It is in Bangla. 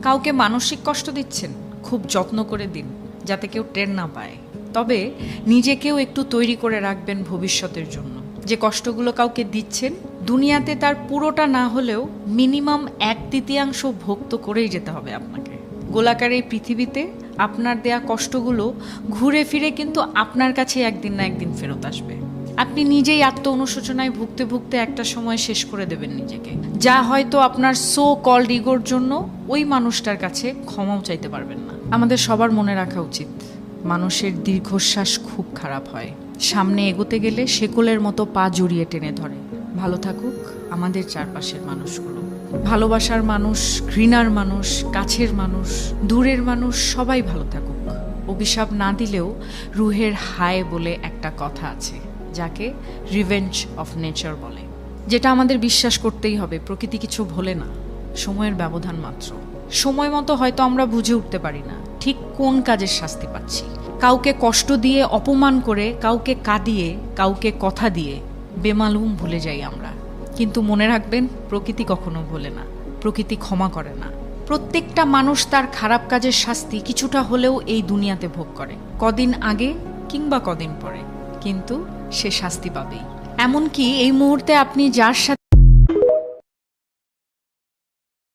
কাউকে মানসিক কষ্ট দিচ্ছেন, খুব যত্ন করে দিন যাতে কেউ টের না পায়। তবে নিজেকেও একটু তৈরি করে রাখবেন ভবিষ্যতের জন্য। যে কষ্টগুলো কাউকে দিচ্ছেন, দুনিয়াতে তার পুরোটা না হলেও মিনিমাম 1/3 ভোগ তো করেই যেতে হবে আপনাকে। গোলাকার এই পৃথিবীতে আপনার দেয়া কষ্টগুলো ঘুরে ফিরে কিন্তু আপনার কাছে একদিন না একদিন ফেরত আসবে। আপনি নিজেই আত্ম অনুশোচনায় ভুগতে ভুগতে একটা সময় শেষ করে দেবেন নিজেকে, যা হয়তো আপনার সো কল্ড ইগোর জন্য ওই মানুষটার কাছে ক্ষমাও চাইতে পারবেন না। আমাদের সবার মনে রাখা উচিত, মানুষের দীর্ঘশ্বাস খুব খারাপ হয়। সামনে এগোতে গেলে শেকলের মতো পা জড়িয়ে টেনে ধরে। ভালো থাকুক আমাদের চারপাশের মানুষগুলো। ভালোবাসার মানুষ, ঘৃণার মানুষ, কাছের মানুষ, দূরের মানুষ সবাই ভালো থাকুক। অভিশাপ না দিলেও রুহের হায় বলে একটা কথা আছে, যাকে রিভেঞ্জ অফ নেচার বলে, যেটা আমাদের বিশ্বাস করতেই হবে। প্রকৃতি কিছু ভোলে না, সময়ের ব্যবধান মাত্র। সময় মতো হয়তো আমরা বুঝে উঠতে পারি না ঠিক কোন কাজের শাস্তি পাচ্ছি। কাউকে কষ্ট দিয়ে, অপমান করে, কাউকে কাঁদিয়ে, কাউকে কথা দিয়ে বেমালুম ভুলে যাই আমরা। কিন্তু মনে রাখবেন, প্রকৃতি কখনো ভোলে না, প্রকৃতি ক্ষমা করে না। প্রত্যেকটা মানুষ তার খারাপ কাজের শাস্তি কিছুটা হলেও এই দুনিয়াতে ভোগ করে, কদিন আগে কিংবা কদিন পরে, কিন্তু সে শাস্তি পাবেই। এমনকি এই মুহূর্তে আপনি যার সাথে